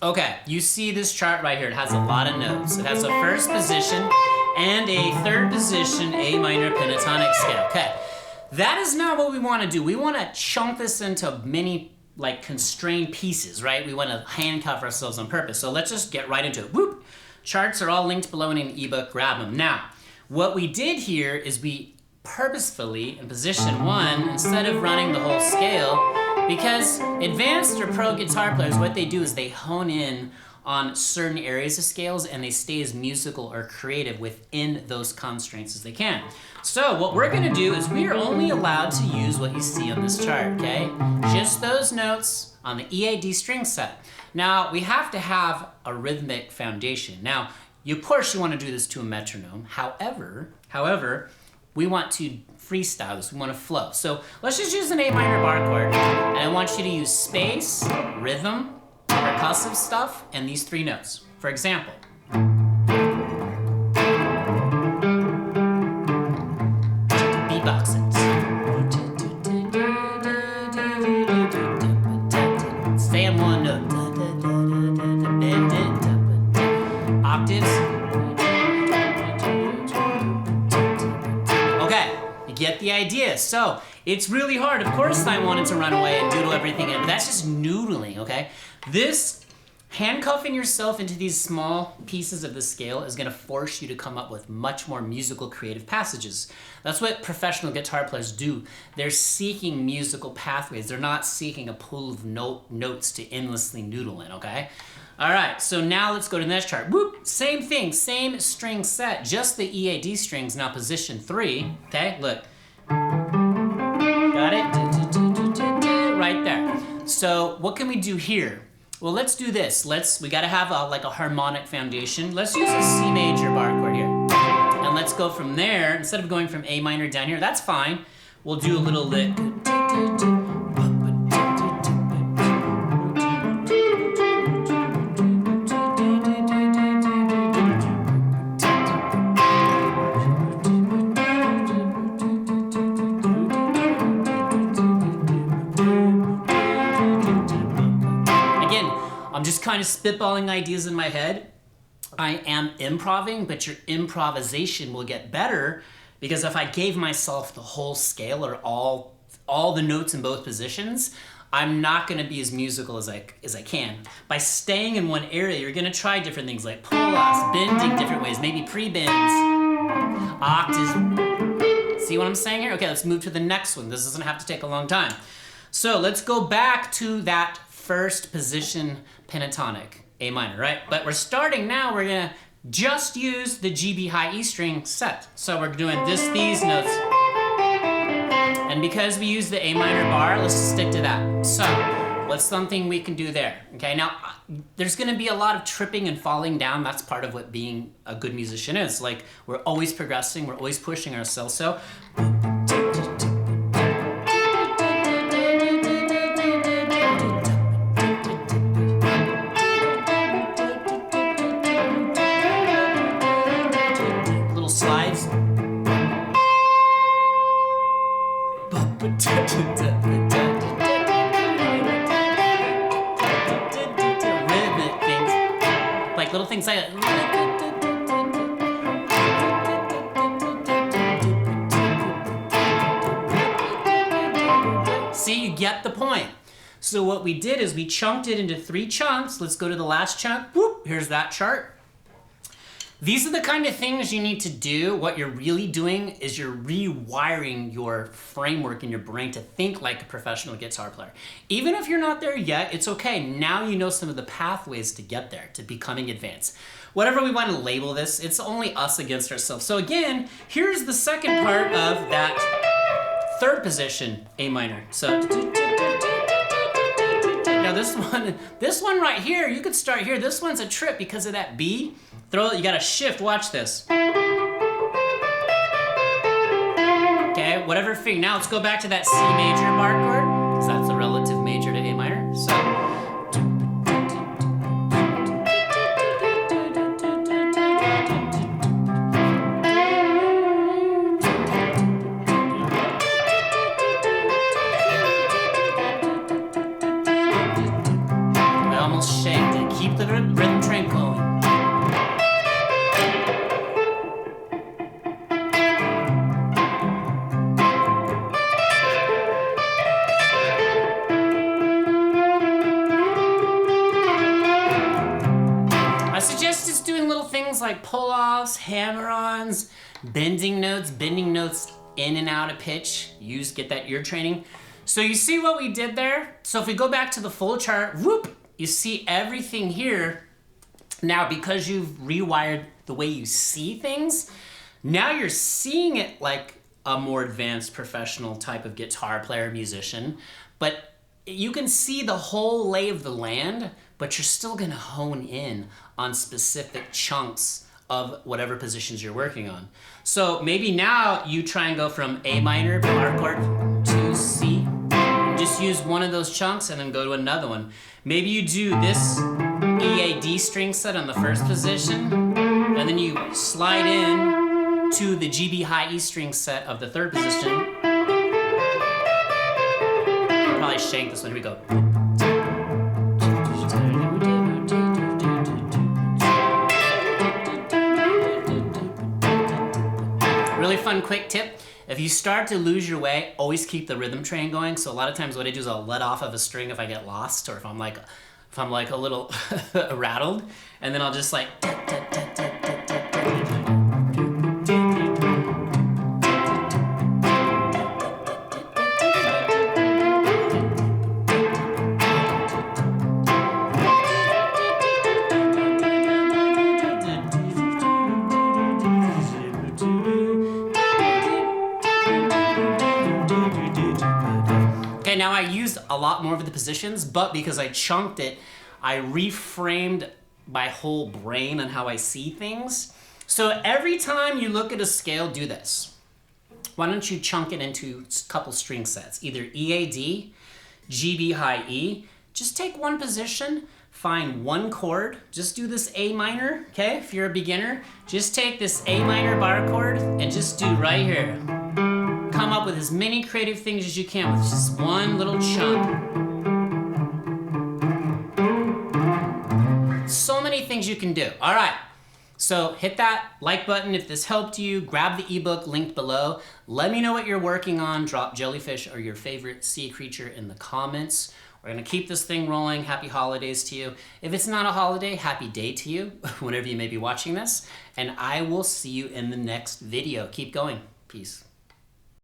Okay, you see this chart right here. It has a lot of notes. It has a first position and a third position A minor pentatonic scale. Okay, that is not what we want to do. We want to chunk this into many like constrained pieces, right? We want to handcuff ourselves on purpose. So let's just get right into it. Whoop! Charts are all linked below in an ebook. Grab them. Now, what we did here is we purposefully, in position 1, instead of running the whole scale, because advanced or pro guitar players, what they do is they hone in on certain areas of scales and they stay as musical or creative within those constraints as they can. So what we're gonna do is we are only allowed to use what you see on this chart, okay? Just those notes on the EAD string set. Now, we have to have a rhythmic foundation. Now, of course you wanna do this to a metronome. However, we want to freestyle this, we want to flow. So let's just use an A minor bar chord, and I want you to use space, rhythm, percussive stuff, and these 3 notes. For example. Beatbox it. Stay on one note. Octaves. Get the idea. So it's really hard. Of course I wanted to run away and doodle everything in, but that's just noodling, okay? This handcuffing yourself into these small pieces of the scale is gonna force you to come up with much more musical creative passages. That's what professional guitar players do. They're seeking musical pathways. They're not seeking a pool of notes to endlessly noodle in, okay? All right, so now let's go to the next chart. Whoop, same thing, same string set, just the EAD strings, now position 3, okay, look. Got it? Right there. So what can we do here? Well, let's do this. We gotta have like a harmonic foundation. Let's use a C major bar chord here. And let's go from there, instead of going from A minor down here, that's fine. We'll do a little lick. I'm just kind of spitballing ideas in my head. I am improvising, but your improvisation will get better because if I gave myself the whole scale or all the notes in both positions, I'm not going to be as musical as I can. By staying in one area, you're going to try different things like pull-offs, bending different ways, maybe pre-bends, octaves. See what I'm saying here? Okay, let's move to the next one. This doesn't have to take a long time. So let's go back to that first position pentatonic, A minor, right? But we're starting now, we're gonna just use the G, B high E string set. So we're doing these notes. And because we use the A minor bar, let's just stick to that. So, what's something we can do there? Okay, now, there's gonna be a lot of tripping and falling down. That's part of what being a good musician is. Like, we're always progressing, we're always pushing ourselves. So, rhythmic things, like little things like that. See, you get the point. So what we did is we chunked it into 3 chunks. Let's go to the last chunk. Whoop, here's that chart. These are the kind of things you need to do. What you're really doing is you're rewiring your framework in your brain to think like a professional guitar player. Even if you're not there yet, it's okay. Now you know some of the pathways to get there, to becoming advanced. Whatever we want to label this, it's only us against ourselves. So again, here's the second part of that third position, A minor. So, now this one right here, you could start here. This one's a trip because of that B. You gotta shift, watch this. Okay, whatever finger. Now let's go back to that C major bar chord, because that's a relative major to A minor. So. I almost shanked it. Keep the rhythm train going. I suggest just doing little things like pull-offs, hammer-ons, bending notes in and out of pitch. Get that ear training. So you see what we did there? So if we go back to the full chart, whoop, you see everything here. Now, because you've rewired the way you see things, now you're seeing it like a more advanced professional type of guitar player, musician, but you can see the whole lay of the land, but you're still gonna hone in on specific chunks of whatever positions you're working on. So maybe now you try and go from A minor bar chord to C. Just use one of those chunks and then go to another one. Maybe you do this EAD string set on the first position, and then you slide in to the GB high E string set of the third position. I'll probably shank this one. Here we go. Really fun quick tip. If you start to lose your way, always keep the rhythm train going. So a lot of times what I do is I'll let off of a string if I get lost, or if I'm like a little rattled, and then I'll just like Okay, now I used a lot more of the positions, but because I chunked it, I reframed my whole brain on how I see things. So every time you look at a scale, do this. Why don't you chunk it into a couple string sets, either EAD, GB high E. Just take one position, find one chord, just do this A minor, okay? If you're a beginner, just take this A minor bar chord and just do right here. Come up with as many creative things as you can with just one little chunk. So many things you can do. All right, so hit that like button if this helped you. Grab the ebook linked below. Let me know what you're working on. Drop jellyfish or your favorite sea creature in the comments. We're gonna keep this thing rolling. Happy holidays to you. If it's not a holiday, happy day to you, whenever you may be watching this. And I will see you in the next video. Keep going. Peace.